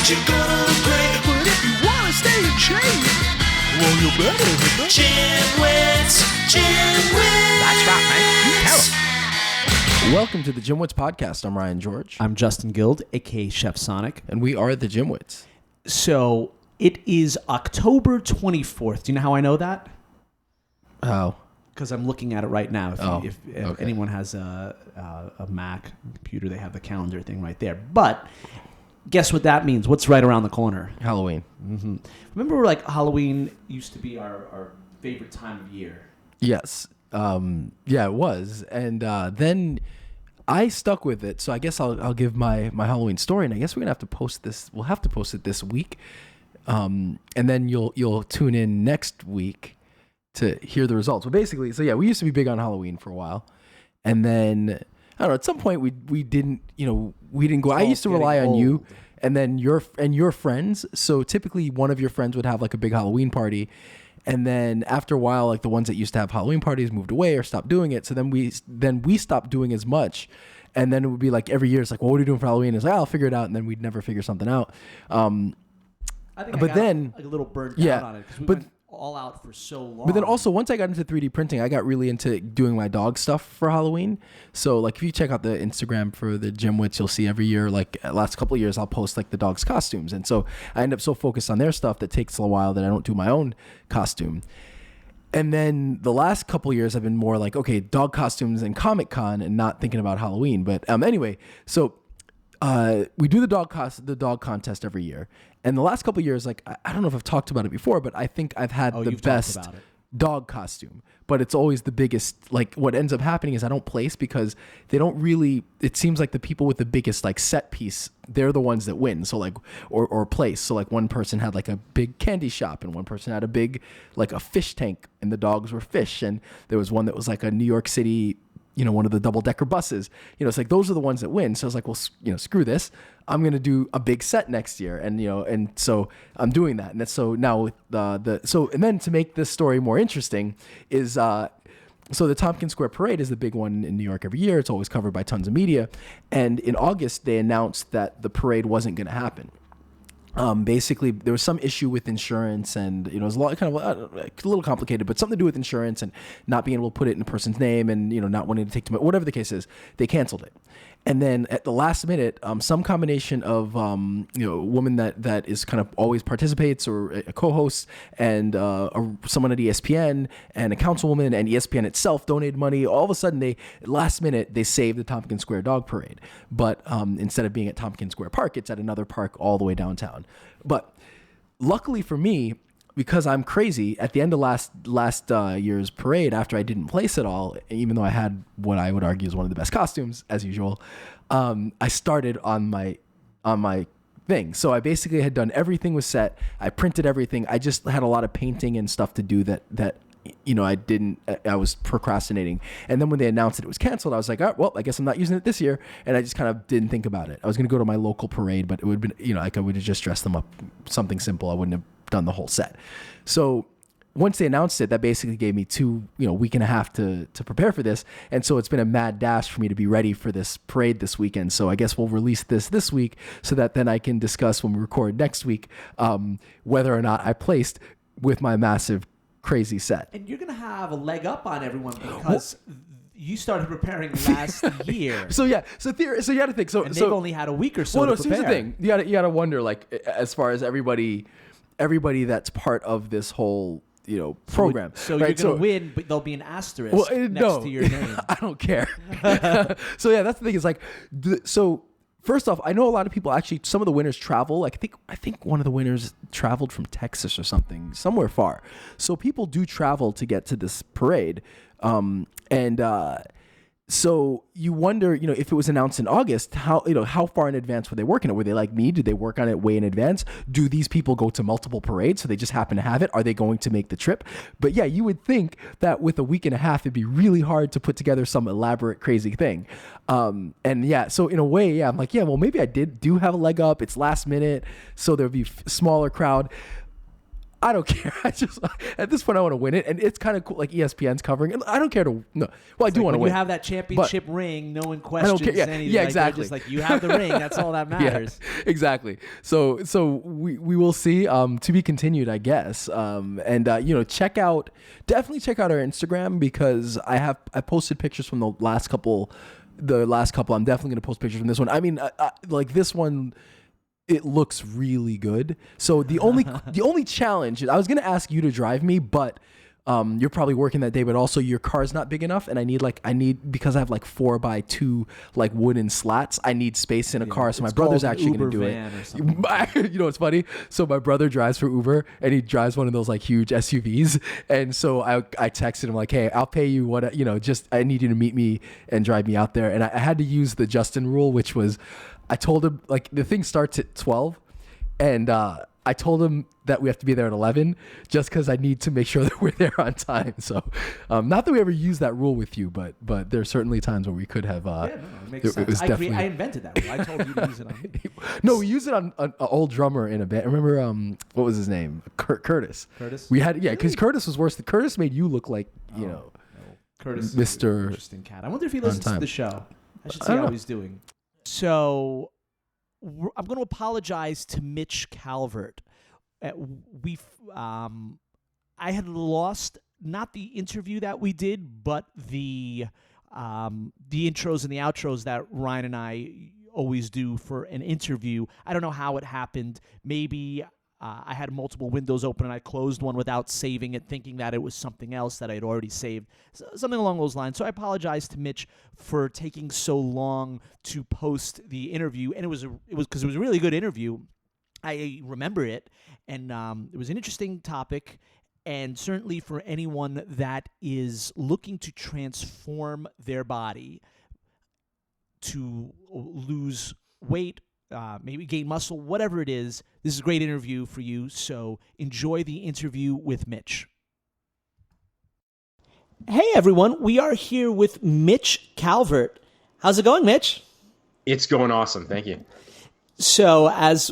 you're gonna look great. But if you wanna stay in shape, well, you better hit the GymWits. That's right, man. Tell 'em. Welcome to the GymWits podcast. I'm Ryan George. I'm Justin Guild, aka Chef Sonic. And we are the GymWits. So it is October 24th. Do you know how I know that? How? Because I'm looking at it right now. If okay. anyone has a Mac computer, they have the calendar thing right there. But guess what that means? What's right around the corner? Halloween. Mm-hmm. Remember, like, Halloween used to be our favorite time of year. Yes. Yeah, it was. And then I stuck with it. So I guess I'll give my Halloween story. And I guess we're going to have to post this. We'll have to post it this week. And then you'll tune in next week to hear the results. Well, basically, so yeah, we used to be big on Halloween for a while. And then, I don't know, at some point we didn't go. I used to rely on you and then your friends. So typically one of your friends would have like a big Halloween party. And then after a while, like the ones that used to have Halloween parties moved away or stopped doing it. So then we stopped doing as much. And then it would be like every year, it's like, well, what are you doing for Halloween? It's like, I'll figure it out. And then we'd never figure something out. I think I got like a little burnt out on it because we went all out for so long. But then also, once I got into 3D printing, I got really into doing my dog stuff for Halloween. So like if you check out the Instagram for the GymWits, you'll see every year, like last couple of years, I'll post like the dog's costumes. And so I end up so focused on their stuff that takes a while that I don't do my own costume. And then the last couple of years, I've been more like, okay, dog costumes and Comic-Con and not thinking about Halloween. But anyway, so we do the dog contest every year. And the last couple of years, like, I don't know if I've talked about it before, but I think I've had the best dog costume. But it's always the biggest, like, what ends up happening is I don't place because they don't really, it seems like the people with the biggest, like, set piece, they're the ones that win. So, like, or place. So, like, one person had, like, a big candy shop and one person had a big, like, a fish tank and the dogs were fish. And there was one that was, like, a New York City, one of the double-decker buses. It's like those are the ones that win. So I was like, well, screw this. I'm going to do a big set next year. And, and so I'm doing that. And that's so now with and then to make this story more interesting is, so the Tompkins Square Parade is the big one in New York every year. It's always covered by tons of media. And in August, they announced that the parade wasn't going to happen. Basically, there was some issue with insurance, and it was a little complicated, but something to do with insurance and not being able to put it in a person's name, and not wanting to take them. Whatever the case is, they canceled it. And then at the last minute, some combination of a woman that is kind of always participates or a co-host, and someone at ESPN and a councilwoman and ESPN itself donated money. All of a sudden, last minute they saved the Tompkins Square Dog Parade, but instead of being at Tompkins Square Park, it's at another park all the way downtown. But luckily for me, because I'm crazy, at the end of last year's parade, after I didn't place it all, even though I had what I would argue is one of the best costumes as usual, I started on my thing. So I basically had done everything was set. I printed everything. I just had a lot of painting and stuff to do that I was procrastinating. And then when they announced it was canceled, I was like, oh, well, I guess I'm not using it this year. And I just kind of didn't think about it. I was going to go to my local parade, but it would have been, like I would have just dressed them up, something simple. I wouldn't have done the whole set. So once they announced it, that basically gave me week and a half to prepare for this. And so it's been a mad dash for me to be ready for this parade this weekend. So I guess we'll release this week so that then I can discuss when we record next week, whether or not I placed with my massive crazy set. And you're going to have a leg up on everyone because you started preparing last year. So you got to think. So they've only had a week or so to prepare. Here's the thing. You got to wonder, like, as far as everybody that's part of this whole program. So right? You're going to win, but there'll be an asterisk next to your name. I don't care. So yeah, that's the thing. Is like, first off, I know a lot of people actually. Some of the winners travel. Like I think one of the winners traveled from Texas or something, somewhere far. So people do travel to get to this parade, so you wonder, if it was announced in August, how far in advance were they working it? Were they like me? Did they work on it way in advance? Do these people go to multiple parades so they just happen to have it? Are they going to make the trip? But yeah, you would think that with a week and a half, it'd be really hard to put together some elaborate, crazy thing. So in a way, I'm like, well, maybe I do have a leg up. It's last minute, so there'll be smaller crowd. I don't care. I just at this point I want to win it, and it's kind of cool. Like ESPN's covering, and I don't care to. No, well, I do want to win. You have that championship ring. No one questions anything. Yeah, exactly. Just like you have the ring. That's all that matters. Yeah, exactly. So we will see. To be continued, I guess. Definitely check out our Instagram, because I posted pictures from the last couple. I'm definitely going to post pictures from this one. I mean, like this one. It looks really good. So the only challenge is I was gonna ask you to drive me, but you're probably working that day. But also your car's not big enough, and I need because I have like 4x2 like wooden slats. I need space in a car, so my brother's actually gonna do it. You know what's funny? So my brother drives for Uber, and he drives one of those like huge SUVs. And so I texted him like, hey, I'll pay you what just I need you to meet me and drive me out there. And I had to use the Justin rule, which was. I told him, like, the thing starts at 12, and I told him that we have to be there at 11 just because I need to make sure that we're there on time. So, not that we ever use that rule with you, but there are certainly times where we could have. It makes sense. I invented that rule. I told you to use it on me. No, we used it on an old drummer in a band. Remember, what was his name? Curtis. Curtis? We had, because Curtis was worse. Curtis made you look like, No. Curtis Mr. is an interesting cat. I wonder if he listens to the show. I should see how he's doing. So I'm going to apologize to Mitch Calvert. I had lost not the interview that we did, but the intros and the outros that Ryan and I always do for an interview. I don't know how it happened. Maybe I had multiple windows open and I closed one without saving it, thinking that it was something else that I had already saved, something along those lines. So I apologize to Mitch for taking so long to post the interview, and it was because it was a really good interview. I remember it, and it was an interesting topic, and certainly for anyone that is looking to transform their body to lose weight, maybe gain muscle, whatever it is, this is a great interview for you. So enjoy the interview with Mitch. Hey, everyone. We are here with Mitch Calvert. How's it going, Mitch? It's going awesome. Thank you. So as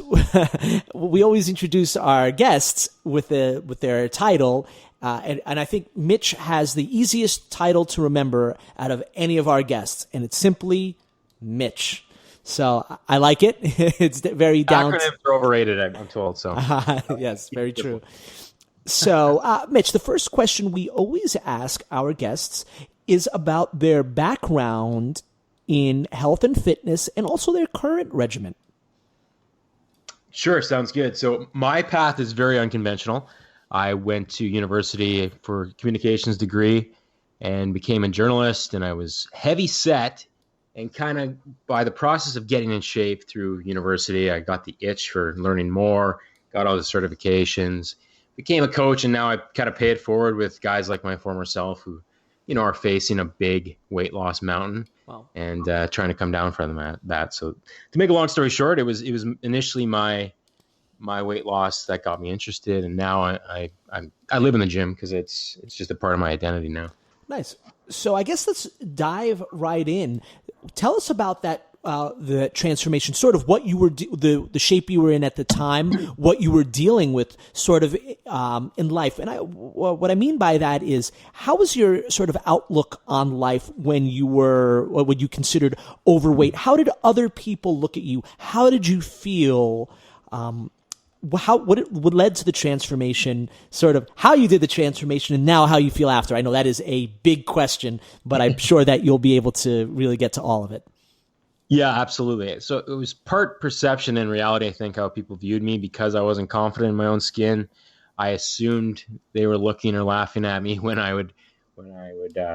we always introduce our guests with their title, and I think Mitch has the easiest title to remember out of any of our guests, and it's simply Mitch. So I like it. It's very down. Acronyms are overrated, I'm told. So yes, very true. So, Mitch, the first question we always ask our guests is about their background in health and fitness, and also their current regimen. Sure, sounds good. So my path is very unconventional. I went to university for a communications degree and became a journalist, and I was heavy set. And kind of by the process of getting in shape through university, I got the itch for learning more, got all the certifications, became a coach, and now I kind of pay it forward with guys like my former self who, are facing a big weight loss mountain. Wow. And trying to come down from that. So to make a long story short, it was initially my weight loss that got me interested, and now I live in the gym because it's just a part of my identity now. Nice. So I guess let's dive right in. Tell us about that, the transformation, sort of what you were, the shape you were in at the time, what you were dealing with sort of in life. And what I mean by that is, how was your sort of outlook on life when you were, what you considered overweight? How did other people look at you? How did you feel? What led to the transformation, sort of how you did the transformation, and now how you feel after? I know that is a big question, but I'm sure that you'll be able to really get to all of it. Yeah, absolutely. So it was part perception and reality, I think, how people viewed me. Because I wasn't confident in my own skin, I assumed they were looking or laughing at me when I would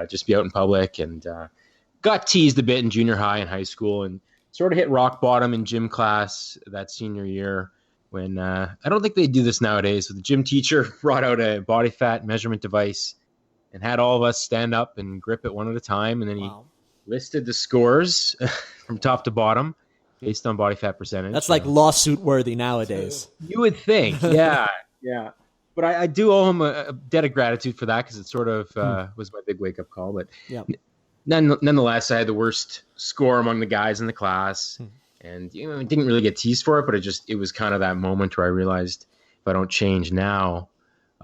just be out in public, and got teased a bit in junior high and high school, and sort of hit rock bottom in gym class that senior year. When I don't think they do this nowadays. So the gym teacher brought out a body fat measurement device and had all of us stand up and grip it one at a time. And then he listed the scores from top to bottom based on body fat percentage. That's like lawsuit worthy nowadays. You would think. Yeah. Yeah. But I do owe him a debt of gratitude for that, because it sort of was my big wake up call. But nonetheless, I had the worst score among the guys in the class. And I didn't really get teased for it, but it was kind of that moment where I realized if I don't change now,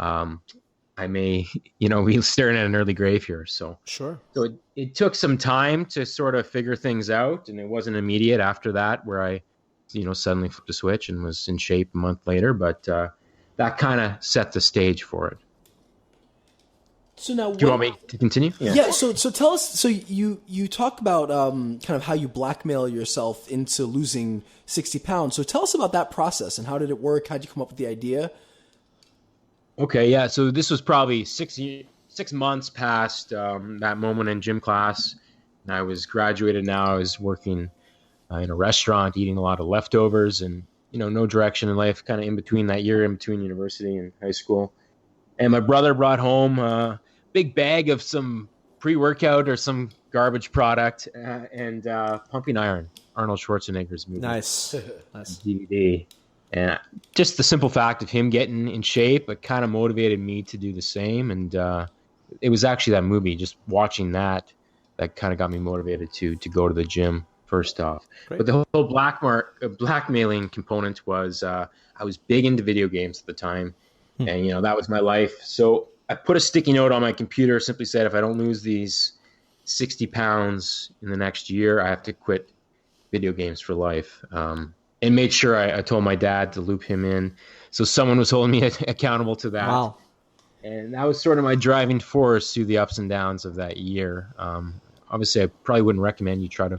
I may, be staring at an early grave here. So Sure. So it took some time to sort of figure things out, and it wasn't immediate after that where I, suddenly flipped a switch and was in shape a month later. But that kind of set the stage for it. So now, do you want me to continue? Yeah. So tell us. So you talk about kind of how you blackmail yourself into losing 60 pounds. So tell us about that process and how did it work? How did you come up with the idea? Okay, yeah. So this was probably 6 months past that moment in gym class. And I was graduated now. I was working in a restaurant, eating a lot of leftovers and, no direction in life, kind of in between that year, in between university and high school. And my brother brought home a big bag of some pre-workout or some garbage product and Pumping Iron, Arnold Schwarzenegger's movie. Nice. DVD. And just the simple fact of him getting in shape, it kind of motivated me to do the same. And it was actually that movie, just watching that kind of got me motivated to go to the gym first off. Great. But the whole blackmailing component was I was big into video games at the time. And, that was my life. So I put a sticky note on my computer, simply said, if I don't lose these 60 pounds in the next year, I have to quit video games for life. And made sure I told my dad to loop him in. So someone was holding me accountable to that. Wow. And that was sort of my driving force through the ups and downs of that year. Obviously, I probably wouldn't recommend you try to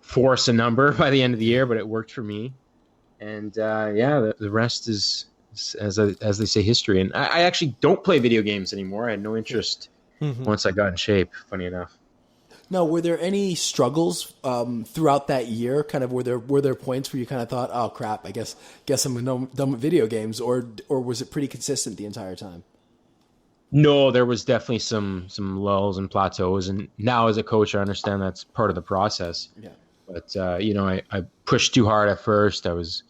force a number by the end of the year, but it worked for me. And the rest is, as they say, history. And I actually don't play video games anymore. I had no interest once I got in shape, funny enough. Now, were there any struggles throughout that year? Kind of were there points where you kind of thought, "Oh crap, I guess I'm done with video games," or was it pretty consistent the entire time? No, there was definitely some lulls and plateaus, and now as a coach, I understand that's part of the process. Yeah. But I pushed too hard at first. I was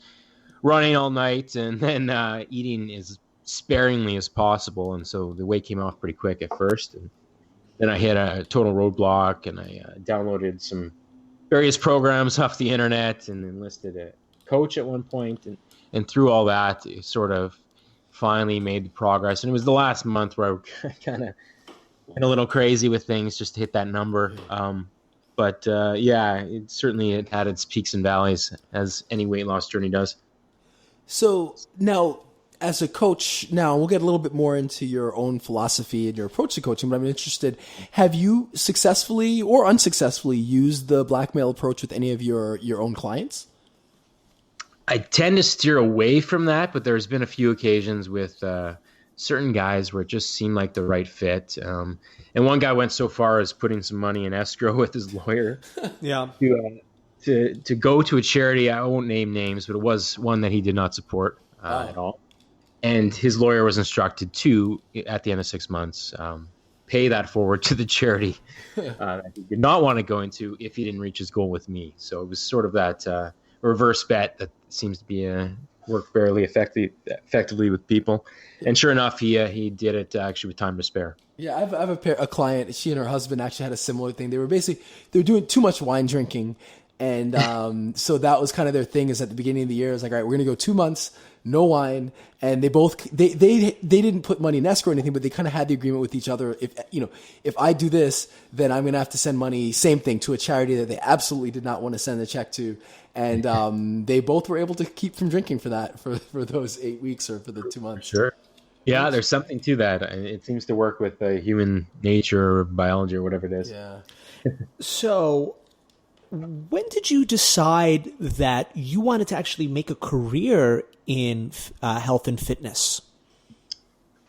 running all night, and then eating as sparingly as possible, and so the weight came off pretty quick at first. And then I hit a total roadblock, and I downloaded some various programs off the internet and enlisted a coach at one point. And through all that, it sort of finally made progress. And it was the last month where I kind of went a little crazy with things just to hit that number. But it certainly had its peaks and valleys, as any weight loss journey does. So now, as a coach, now we'll get a little bit more into your own philosophy and your approach to coaching, but I'm interested, have you successfully or unsuccessfully used the blackmail approach with any of your own clients? I tend to steer away from that, but there's been a few occasions with certain guys where it just seemed like the right fit. And one guy went so far as putting some money in escrow with his lawyer. Yeah. To go to a charity. I won't name names, but it was one that he did not support at all. And his lawyer was instructed to, at the end of 6 months, pay that forward to the charity that he did not want to go into if he didn't reach his goal with me. So it was sort of that reverse bet that seems to be work fairly effectively with people. And sure enough, he did it actually with time to spare. Yeah, I have a client. She and her husband actually had a similar thing. They were doing too much wine drinking. And so that was kind of their thing, is at the beginning of the year, it's like, all right, we're going to go 2 months, no wine. And they didn't put money in escrow or anything, but they kind of had the agreement with each other. If I do this, then I'm going to have to send money, same thing, to a charity that they absolutely did not want to send a check to. And they both were able to keep from drinking for those 8 weeks or for the 2 months. Sure. Yeah, there's something to that. It seems to work with human nature or biology or whatever it is. Yeah. So when did you decide that you wanted to actually make a career in health and fitness?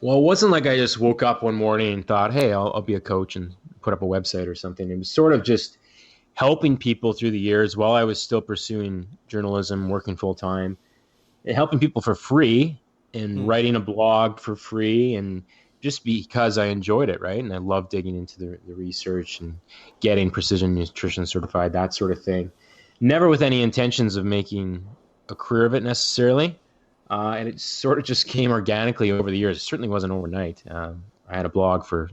Well, it wasn't like I just woke up one morning and thought, hey, I'll be a coach and put up a website or something. It was sort of just helping people through the years while I was still pursuing journalism, working full time, and helping people for free and writing a blog for free, and just because I enjoyed it, right? And I love digging into the research and getting precision nutrition certified, that sort of thing. Never with any intentions of making a career of it necessarily. And it sort of just came organically over the years. It certainly wasn't overnight. I had a blog for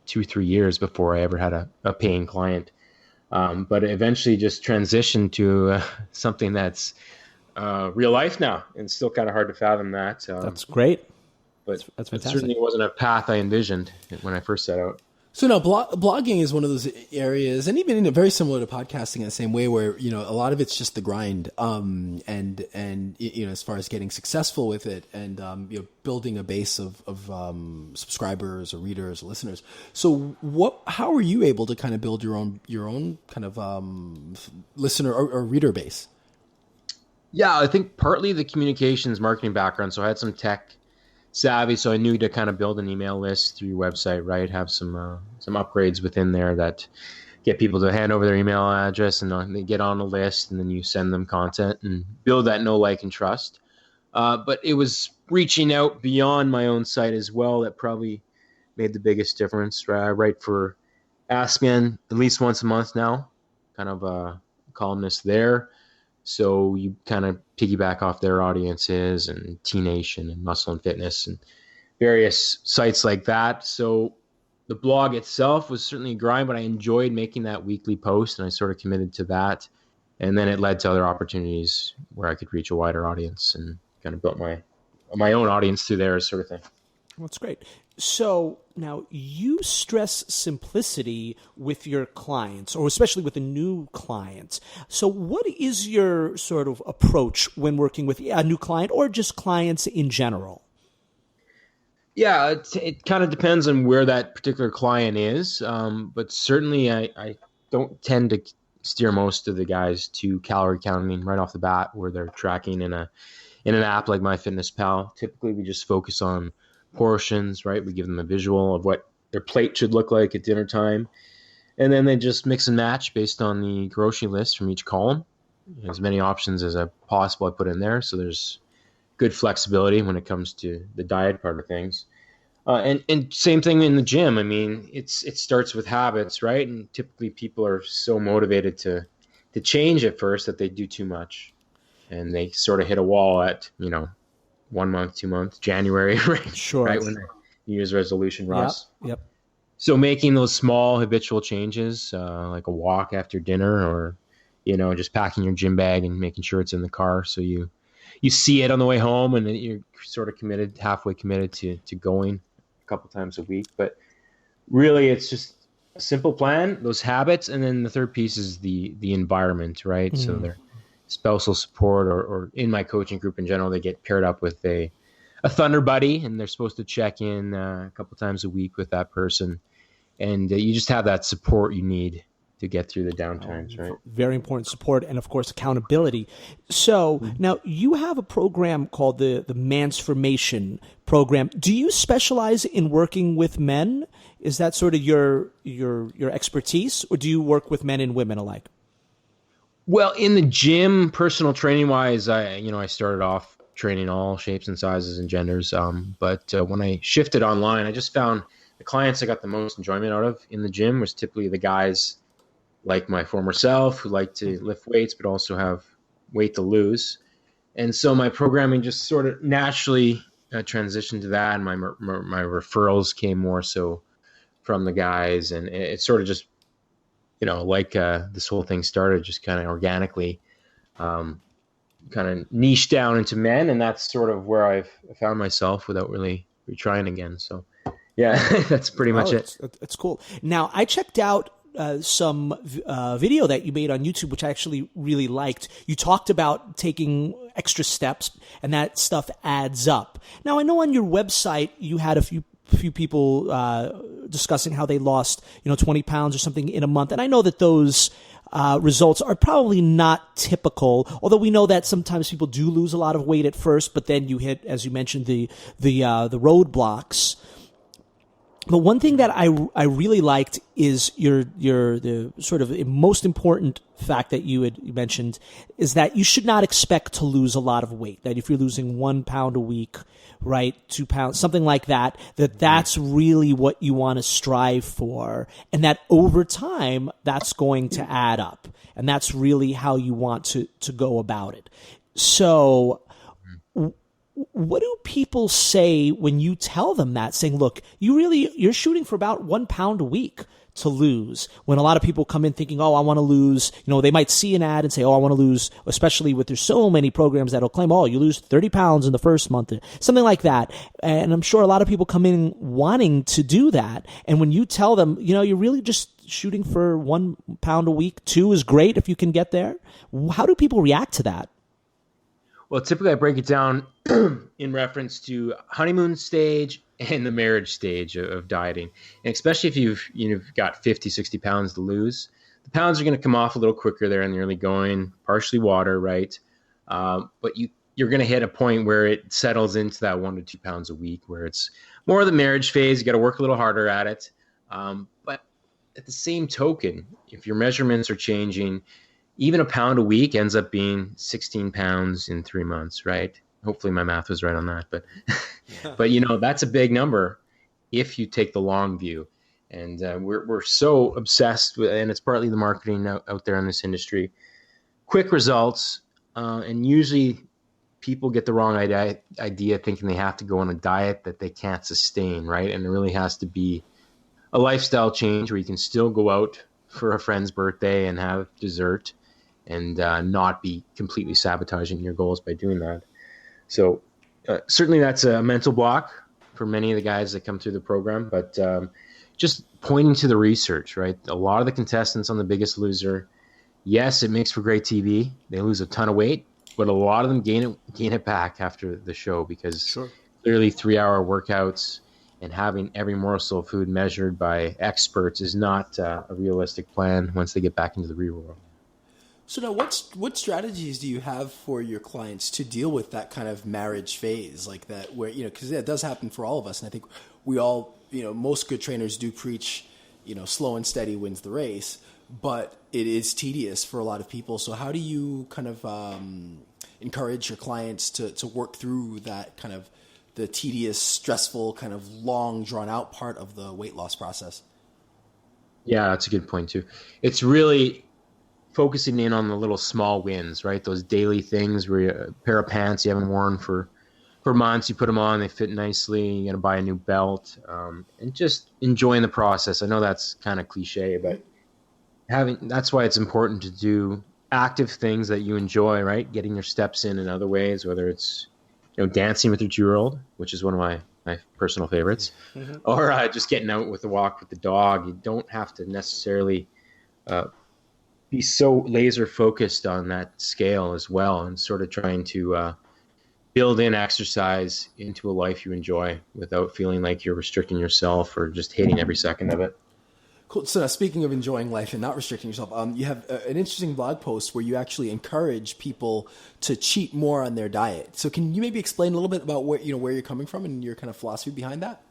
2-3 years before I ever had a paying client. But it eventually just transitioned to something that's real life now, and still kind of hard to fathom that. That's great. but That's it fantastic. certainly wasn't a path I envisioned when I first set out. So now blogging is one of those areas, and even very similar to podcasting in the same way, where a lot of it's just the grind, and as far as getting successful with it, and building a base of subscribers or readers or listeners. So how are you able to kind of build your own kind of listener or reader base? Yeah, I think partly the communications marketing background. So I had some tech savvy, so I knew to kind of build an email list through your website, right? Have some upgrades within there that get people to hand over their email address, and they get on a list, and then you send them content and build that know, like, and trust. But it was reaching out beyond my own site as well that probably made the biggest difference. Right? I write for Ask Men at least once a month now, kind of a columnist there. So you kind of piggyback off their audiences, and T Nation and Muscle and Fitness and various sites like that. So the blog itself was certainly a grind, but I enjoyed making that weekly post, and I sort of committed to that. And then it led to other opportunities where I could reach a wider audience and kind of built my own audience through there, sort of thing. That's great. So now you stress simplicity with your clients, or especially with a new client. So what is your sort of approach when working with a new client or just clients in general? Yeah, it kind of depends on where that particular client is. But certainly I don't tend to steer most of the guys to calorie counting right off the bat, where they're tracking in an app like MyFitnessPal. Typically we just focus on portions, right? We give them a visual of what their plate should look like at dinner time, and then they just mix and match based on the grocery list from each column. As many options as possible I put in there, so there's good flexibility when it comes to the diet part of things. And same thing in the gym. I mean, it starts with habits, right? And typically people are so motivated to change at first that they do too much, and they sort of hit a wall at 1 month, 2 months, January, right? Sure. Right when the New Year's resolution rush. Yep. So making those small habitual changes, like a walk after dinner, or just packing your gym bag and making sure it's in the car, so you see it on the way home, and you're sort of halfway committed to going a couple times a week. But really, it's just a simple plan, those habits, and then the third piece is the environment, right? So they're spousal support, or in my coaching group in general, they get paired up with a Thunder buddy, and they're supposed to check in a couple times a week with that person. And you just have that support you need to get through the downtimes, right? Very important support, and of course accountability. So now you have a program called the Mansformation program. Do you specialize in working with men? Is that sort of your expertise, or do you work with men and women alike? Well, in the gym, personal training wise, I started off training all shapes and sizes and genders. But when I shifted online, I just found the clients I got the most enjoyment out of in the gym was typically the guys like my former self who like to lift weights, but also have weight to lose. And so my programming just sort of naturally transitioned to that. And my referrals came more so from the guys. And it sort of just, this whole thing started just kind of organically, kind of niche down into men. And that's sort of where I've found myself without really retrying again. So yeah, that's pretty much it. It's cool. Now, I checked out some video that you made on YouTube, which I actually really liked. You talked about taking extra steps, and that stuff adds up. Now, I know on your website you had a few people discussing how they lost 20 pounds or something in a month, and I know that those results are probably not typical, although we know that sometimes people do lose a lot of weight at first, but then you hit, as you mentioned, the roadblocks. But one thing that I really liked is the sort of most important fact that you mentioned is that you should not expect to lose a lot of weight. That if you're losing 1 pound a week, right, 2 pounds, something like that, that's really what you want to strive for, and that over time that's going to add up, and that's really how you want to go about it. So what do people say when you tell them that, saying, look, you're shooting for about 1 pound a week to lose? When a lot of people come in thinking, oh, I want to lose, they might see an ad and say, oh, I want to lose, especially with there's so many programs that'll claim, oh, you lose 30 pounds in the first month, something like that. And I'm sure a lot of people come in wanting to do that. And when you tell them, you're really just shooting for 1 pound a week, 2 is great if you can get there. How do people react to that? Well, typically I break it down in reference to honeymoon stage and the marriage stage of dieting. And especially if you've got 50, 60 pounds to lose, the pounds are going to come off a little quicker there in the early going, partially water, right? But you're going to hit a point where it settles into that 1 to 2 pounds a week, where it's more of the marriage phase. You got to work a little harder at it. But at the same token, if your measurements are changing, even a pound a week ends up being 16 pounds in 3 months, right? Hopefully my math was right on that, but but that's a big number if you take the long view. And we're so obsessed with, and it's partly the marketing out there in this industry, quick results, and usually people get the wrong idea thinking they have to go on a diet that they can't sustain, right? And it really has to be a lifestyle change where you can still go out for a friend's birthday and have dessert and not be completely sabotaging your goals by doing that. So certainly that's a mental block for many of the guys that come through the program, but just pointing to the research, right? A lot of the contestants on The Biggest Loser, yes, it makes for great TV. They lose a ton of weight, but a lot of them gain it back after the show because clearly 3-hour workouts and having every morsel of food measured by experts is not a realistic plan once they get back into the real world. So now what strategies do you have for your clients to deal with that kind of marriage phase like that where, because it does happen for all of us. And I think we all, most good trainers do preach, slow and steady wins the race, but it is tedious for a lot of people. So how do you kind of encourage your clients to work through that kind of the tedious, stressful, kind of long drawn out part of the weight loss process? Yeah, that's a good point too. It's really focusing in on the little small wins, right? Those daily things where a pair of pants you haven't worn for months, you put them on, they fit nicely, you got to buy a new belt, and just enjoying the process. I know that's kind of cliche, but that's why it's important to do active things that you enjoy, right? Getting your steps in other ways, whether it's dancing with your 2-year-old, which is one of my personal favorites, or just getting out with a walk with the dog. You don't have to necessarily be so laser focused on that scale as well, and sort of trying to build in exercise into a life you enjoy without feeling like you're restricting yourself or just hating every second of it. Cool. So now, speaking of enjoying life and not restricting yourself, you have an interesting blog post where you actually encourage people to cheat more on their diet. So can you maybe explain a little bit about where you're coming from and your kind of philosophy behind that?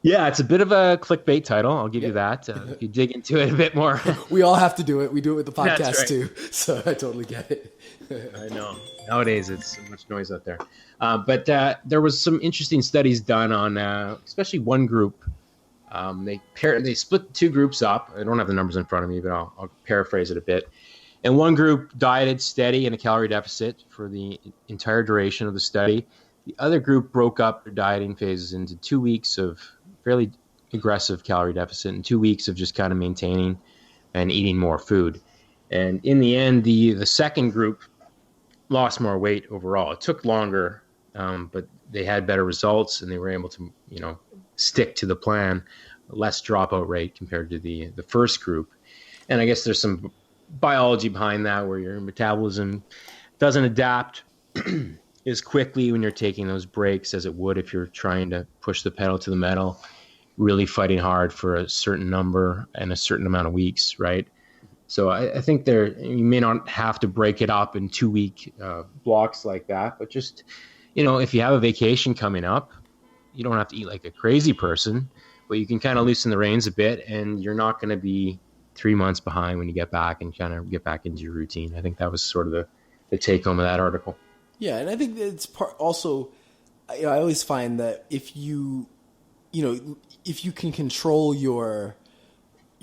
Yeah, it's a bit of a clickbait title. I'll give you that. If you dig into it a bit more. We all have to do it. We do it with the podcast right. too. So I totally get it. I know. Nowadays, it's so much noise out there. But there was some interesting studies done on, especially one group. They split 2 groups up. I don't have the numbers in front of me, but I'll paraphrase it a bit. And one group dieted steady in a calorie deficit for the entire duration of the study. The other group broke up their dieting phases into 2 weeks of fairly aggressive calorie deficit and 2 weeks of just kind of maintaining and eating more food. And in the end, the second group lost more weight overall. It took longer, but they had better results and they were able to, stick to the plan, less dropout rate compared to the first group. And I guess there's some biology behind that where your metabolism doesn't adapt as quickly when you're taking those breaks as it would if you're trying to push the pedal to the metal, really fighting hard for a certain number and a certain amount of weeks, right? So I think you may not have to break it up in 2-week blocks like that, but just, if you have a vacation coming up, you don't have to eat like a crazy person, but you can kind of loosen the reins a bit and you're not going to be 3 months behind when you get back and kind of get back into your routine. I think that was sort of the take home of that article. Yeah, and I think it's part also, I always find that if you can control your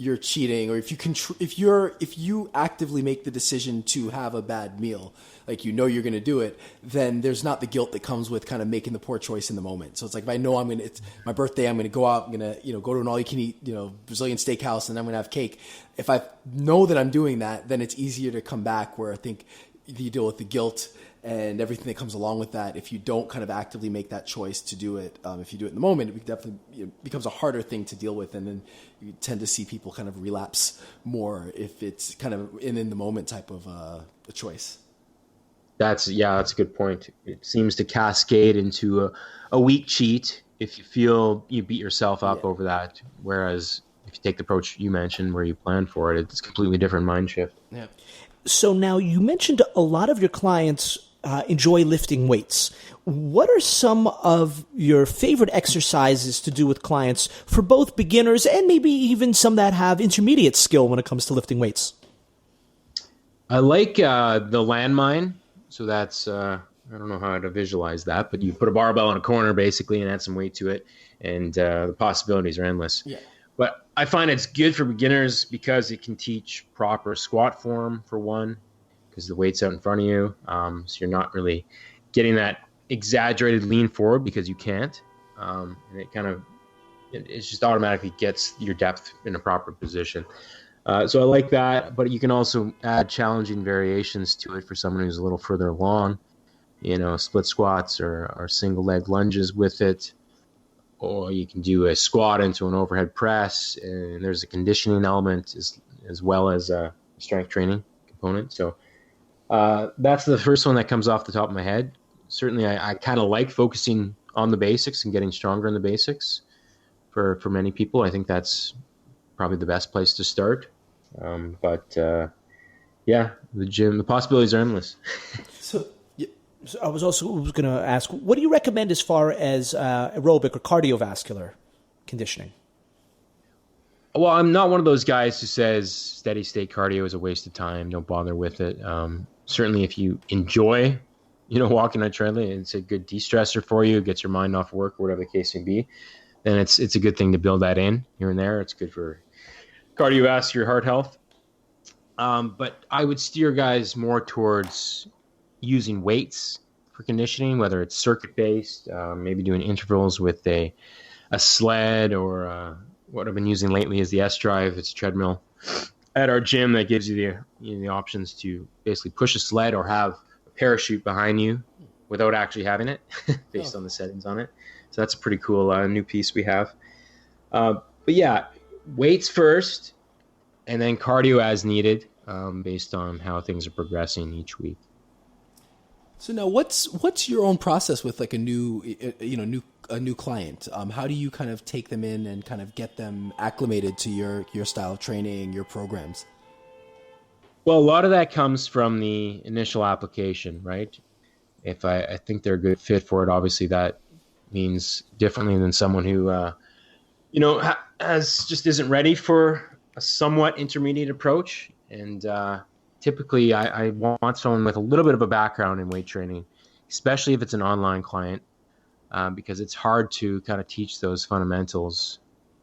you're cheating, or if you actively make the decision to have a bad meal, like you're going to do it, then there's not the guilt that comes with kind of making the poor choice in the moment. So it's like, if I know it's my birthday, I'm going to go out, I'm going to go to an all you can eat Brazilian steakhouse, and I'm going to have cake. If I know that I'm doing that, then it's easier to come back, where I think you deal with the guilt and everything that comes along with that. If you don't kind of actively make that choice to do it, if you do it in the moment, it definitely becomes a harder thing to deal with. And then you tend to see people kind of relapse more if it's kind of in the moment type of a choice. That's a good point. It seems to cascade into a weak cheat if you feel you beat yourself up over that. Whereas if you take the approach you mentioned where you plan for it, it's a completely different mind shift. Yeah. So now you mentioned a lot of your clients enjoy lifting weights. What are some of your favorite exercises to do with clients for both beginners and maybe even some that have intermediate skill when it comes to lifting weights? I like the landmine. So that's, I don't know how to visualize that, but you put a barbell in a corner basically and add some weight to it, and the possibilities are endless. Yeah. But I find it's good for beginners because it can teach proper squat form, for one, because the weight's out in front of you. So you're not really getting that exaggerated lean forward because you can't. And it just automatically gets your depth in a proper position. So I like that, but you can also add challenging variations to it for someone who's a little further along, split squats or single leg lunges with it. Or you can do a squat into an overhead press, and there's a conditioning element as well as a strength training component. So that's the first one that comes off the top of my head. Certainly, I kind of like focusing on the basics and getting stronger in the basics. For many people, I think that's probably the best place to start. The gym, the possibilities are endless. So I was going to ask, what do you recommend as far as aerobic or cardiovascular conditioning? Well, I'm not one of those guys who says steady state cardio is a waste of time. Don't bother with it. Certainly, if you enjoy, walking on a treadmill, it's a good de-stressor for you. It gets your mind off work or whatever the case may be. Then it's a good thing to build that in here and there. It's good for cardiovascular, heart health. But I would steer guys more towards using weights for conditioning, whether it's circuit-based, maybe doing intervals with a sled, or what I've been using lately is the S-Drive. It's a treadmill at our gym that gives you the options to basically push a sled or have a parachute behind you without actually having it based on the settings on it. So that's a pretty cool new piece we have. But yeah, weights first, and then cardio as needed, based on how things are progressing each week. So now, what's your own process with like a new client? How do you kind of take them in and kind of get them acclimated to your style of training, your programs? Well, a lot of that comes from the initial application, right? If I think they're a good fit for it, obviously that means differently than someone who, just isn't ready for a somewhat intermediate approach. And typically I want someone with a little bit of a background in weight training, especially if it's an online client, because it's hard to kind of teach those fundamentals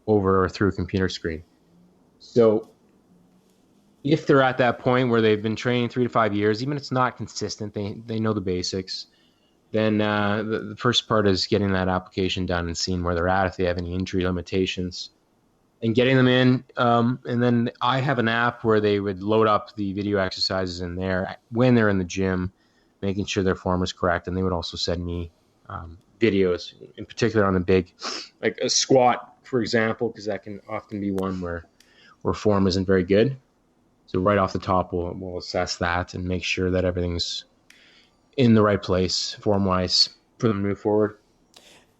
over or through a computer screen. So if they're at that point where they've been training 3 to 5 years, even if it's not consistent, they know the basics, then the first part is getting that application done and seeing where they're at, if they have any injury limitations, and getting them in. And then I have an app where they would load up the video exercises in there when they're in the gym, making sure their form is correct. And they would also send me videos, in particular on the big, like a squat, for example, because that can often be one where form isn't very good. So right off the top, we'll assess that and make sure that everything's in the right place form-wise for them to move forward.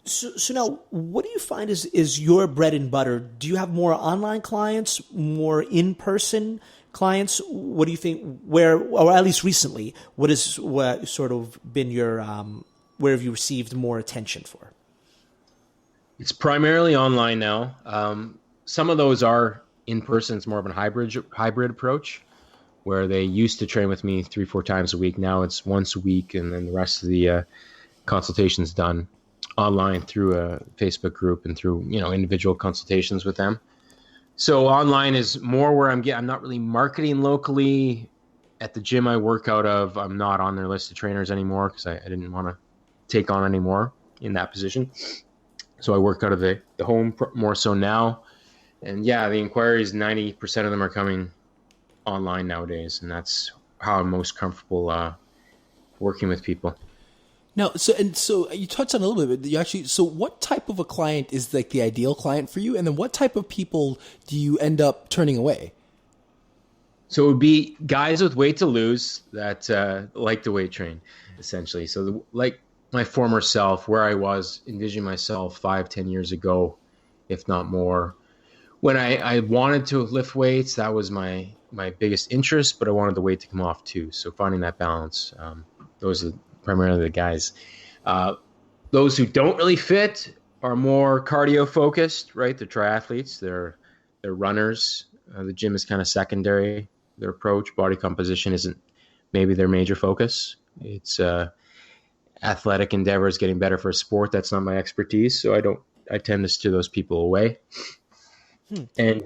So now, what do you find is your bread and butter? Do you have more online clients, more in-person clients? What do you think, or at least recently, what sort of been your, where have you received more attention for? It's primarily online now. Some of those are in person. It's more of a hybrid approach, where they used to train with me 3-4 times a week. Now it's once a week, and then the rest of the consultations done online through a Facebook group and through individual consultations with them. So online is more where I'm not really marketing locally. At the gym I work out of, I'm not on their list of trainers anymore because I didn't want to take on any more in that position. So I work out of the home more so now. And yeah, the inquiries, 90% of them are coming online nowadays. And that's how I'm most comfortable working with people. Now, so you touched on it a little bit, but so what type of a client is like the ideal client for you? And then what type of people do you end up turning away? So it would be guys with weight to lose that like to weight train, essentially. So like my former self, where I was envisioning myself 5-10 years ago, if not more. When I wanted to lift weights, that was my biggest interest, but I wanted the weight to come off too. So finding that balance, those are primarily the guys. Those who don't really fit are more cardio focused, right? They're triathletes, they're runners. The gym is kind of secondary. Their approach, body composition isn't maybe their major focus. It's athletic endeavors, getting better for a sport. That's not my expertise. So I tend to steer those people away. And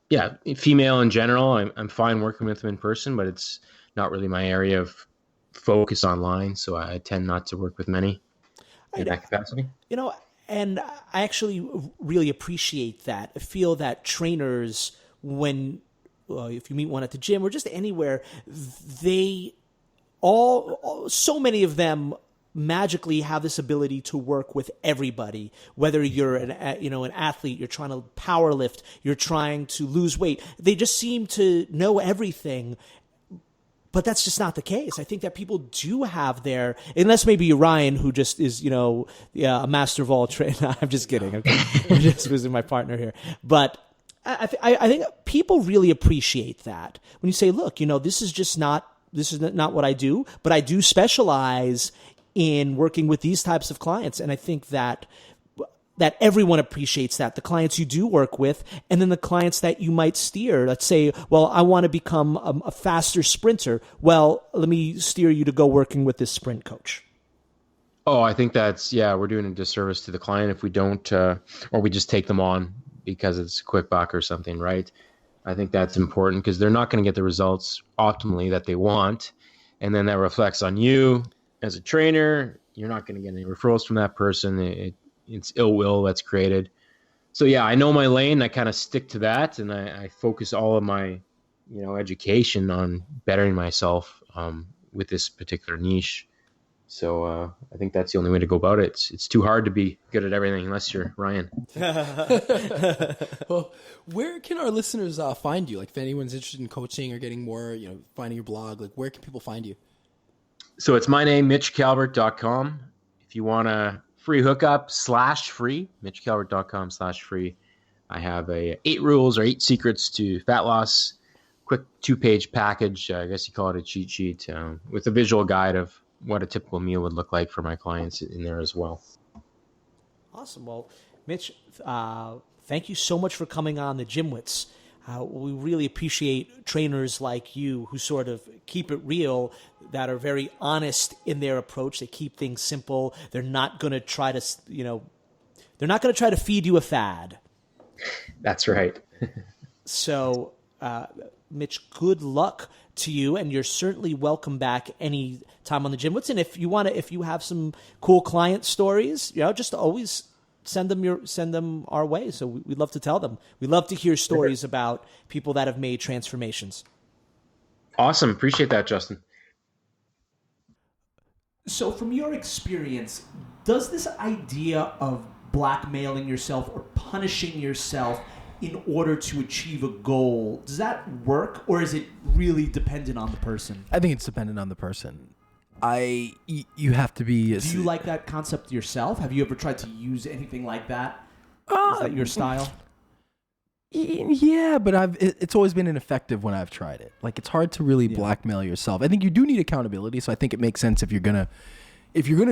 yeah, female in general, I'm fine working with them in person, but it's not really my area of focus online. So I tend not to work with many in that capacity. And I actually really appreciate that. I feel that trainers, if you meet one at the gym or just anywhere, so many of them magically have this ability to work with everybody. Whether you're an athlete, you're trying to power lift, you're trying to lose weight, they just seem to know everything. But that's just not the case. I think that people do have unless maybe you're Ryan, who just is, a master of all trades. I'm just kidding. I'm just visiting my partner here. But I think people really appreciate that when you say, look, this is not what I do, but I do specialize in working with these types of clients. And I think that everyone appreciates that, the clients you do work with, and then the clients that you might steer. Let's say, well, I want to become a faster sprinter. Well, let me steer you to go working with this sprint coach. Oh, I think we're doing a disservice to the client if we don't, or we just take them on because it's a quick buck or something, right? I think that's important because they're not going to get the results optimally that they want. And then that reflects on you as a trainer. You're not going to get any referrals from that person. It's ill will that's created. So yeah, I know my lane. I kind of stick to that. And I focus all of my, education on bettering myself with this particular niche. So I think that's the only way to go about it. It's too hard to be good at everything unless you're Ryan. Well, where can our listeners find you? Like if anyone's interested in coaching or getting more, finding your blog, like where can people find you? So it's my name, mitchcalvert.com. If you want a free hookup /free, mitchcalvert.com/free. I have 8 rules or 8 secrets to fat loss, quick 2-page package. I guess you call it a cheat sheet with a visual guide of what a typical meal would look like for my clients in there as well. Awesome. Well, Mitch, thank you so much for coming on the GymWits. We really appreciate trainers like you who sort of keep it real, that are very honest in their approach. They keep things simple. They're not going to try to, they're not going to try to feed you a fad. That's right. So, Mitch, good luck to you, and you're certainly welcome back any time on the GymWits. And if you have some cool client stories, just always send them our way. So we'd love to tell them. We love to hear stories about people that have made transformations. Awesome. Appreciate that, Justin. So from your experience, does this idea of blackmailing yourself or punishing yourself in order to achieve a goal, does that work, or is it really dependent on the person? I think it's dependent on the person. You have to be... Do you like that concept yourself? Have you ever tried to use anything like that? Is that your style? Yeah, but it's always been ineffective when I've tried it. Like, it's hard to really blackmail yourself. I think you do need accountability, so I think it makes sense if you're gonna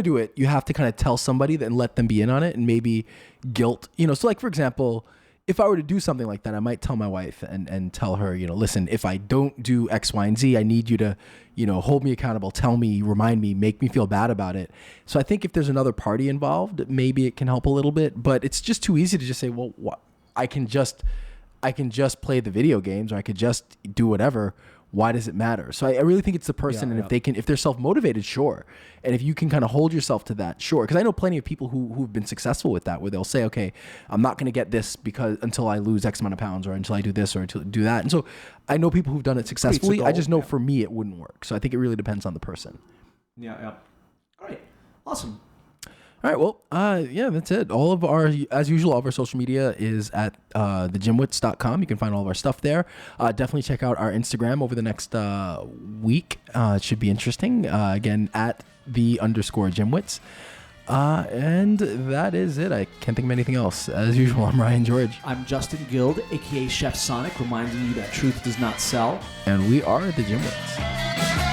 do it, you have to kind of tell somebody and let them be in on it, and maybe guilt. So like, for example, if I were to do something like that, I might tell my wife and tell her, listen, if I don't do X, Y, and Z, I need you to, hold me accountable, tell me, remind me, make me feel bad about it. So I think if there's another party involved, maybe it can help a little bit, but it's just too easy to just say, well, I can just I can just play the video games or I could just do whatever. Why does it matter? So I really think it's the person, and if they're self-motivated, sure. And if you can kind of hold yourself to that, sure. Because I know plenty of people who've been successful with that, where they'll say, okay, I'm not going to get this until I lose X amount of pounds, or until I do this or to do that. And so I know people who've done it successfully. I just know for me it wouldn't work. So I think it really depends on the person. Yeah. All right. Awesome. All right, well, that's it. All of our, as usual, all of our social media is at thegymwits.com. You can find all of our stuff there. Definitely check out our Instagram over the next week. It should be interesting. Again, at _gymwits. And that is it. I can't think of anything else. As usual, I'm Ryan George. I'm Justin Guild, a.k.a. Chef Sonic, reminding you that truth does not sell. And we are the GymWits.